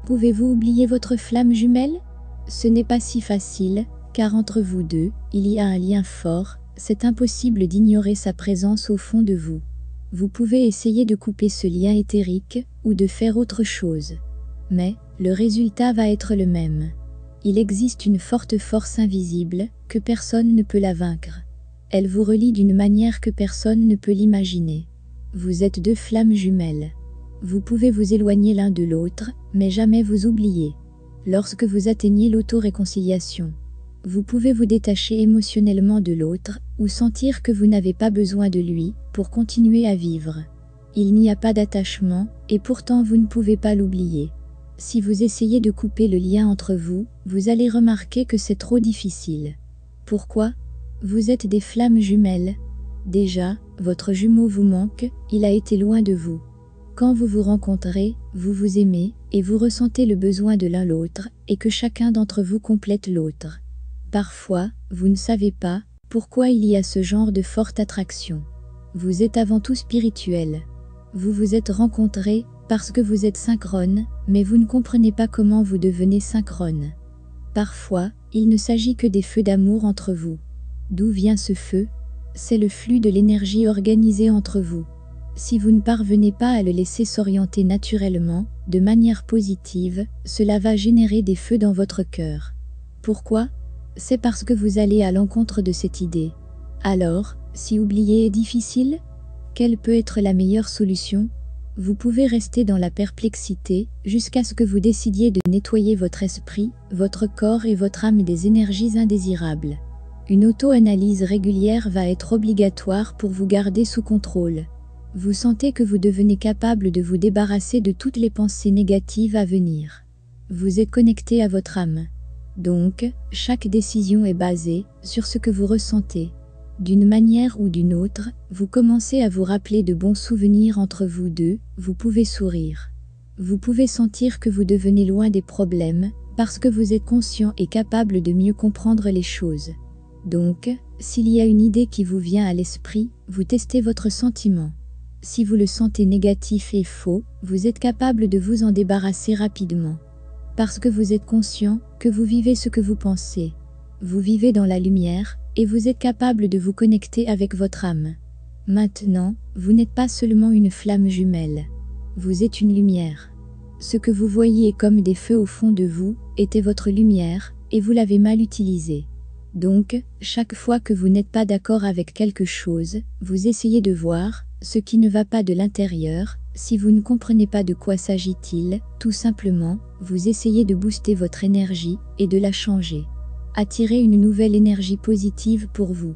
Pouvez-vous oublier votre flamme jumelle? Ce n'est pas si facile, car entre vous deux, il y a un lien fort, c'est impossible d'ignorer sa présence au fond de vous. Vous pouvez essayer de couper ce lien éthérique, ou de faire autre chose. Mais, le résultat va être le même. Il existe une forte force invisible, que personne ne peut la vaincre. Elle vous relie d'une manière que personne ne peut l'imaginer. Vous êtes deux flammes jumelles. Vous pouvez vous éloigner l'un de l'autre, mais jamais vous oublier. Lorsque vous atteignez l'auto-réconciliation, vous pouvez vous détacher émotionnellement de l'autre, ou sentir que vous n'avez pas besoin de lui, pour continuer à vivre. Il n'y a pas d'attachement, et pourtant vous ne pouvez pas l'oublier. Si vous essayez de couper le lien entre vous, vous allez remarquer que c'est trop difficile. Pourquoi? Vous êtes des flammes jumelles. Déjà, votre jumeau vous manque, il a été loin de vous. Quand vous vous rencontrez, vous vous aimez, et vous ressentez le besoin de l'un l'autre, et que chacun d'entre vous complète l'autre. Parfois, vous ne savez pas pourquoi il y a ce genre de forte attraction. Vous êtes avant tout spirituel. Vous vous êtes rencontrés parce que vous êtes synchrone, mais vous ne comprenez pas comment vous devenez synchrone. Parfois, il ne s'agit que des feux d'amour entre vous. D'où vient ce feu? C'est le flux de l'énergie organisée entre vous. Si vous ne parvenez pas à le laisser s'orienter naturellement, de manière positive, cela va générer des feux dans votre cœur. Pourquoi? C'est parce que vous allez à l'encontre de cette idée. Alors, si oublier est difficile, quelle peut être la meilleure solution? Vous pouvez rester dans la perplexité, jusqu'à ce que vous décidiez de nettoyer votre esprit, votre corps et votre âme des énergies indésirables. Une auto-analyse régulière va être obligatoire pour vous garder sous contrôle. Vous sentez que vous devenez capable de vous débarrasser de toutes les pensées négatives à venir. Vous êtes connecté à votre âme. Donc, chaque décision est basée sur ce que vous ressentez. D'une manière ou d'une autre, vous commencez à vous rappeler de bons souvenirs entre vous deux, vous pouvez sourire. Vous pouvez sentir que vous devenez loin des problèmes, parce que vous êtes conscient et capable de mieux comprendre les choses. Donc, s'il y a une idée qui vous vient à l'esprit, vous testez votre sentiment. Si vous le sentez négatif et faux, vous êtes capable de vous en débarrasser rapidement. Parce que vous êtes conscient que vous vivez ce que vous pensez. Vous vivez dans la lumière, et vous êtes capable de vous connecter avec votre âme. Maintenant, vous n'êtes pas seulement une flamme jumelle. Vous êtes une lumière. Ce que vous voyez comme des feux au fond de vous, était votre lumière, et vous l'avez mal utilisée. Donc, chaque fois que vous n'êtes pas d'accord avec quelque chose, vous essayez de voir ce qui ne va pas de l'intérieur. Si vous ne comprenez pas de quoi s'agit-il, tout simplement, vous essayez de booster votre énergie et de la changer. Attirez une nouvelle énergie positive pour vous.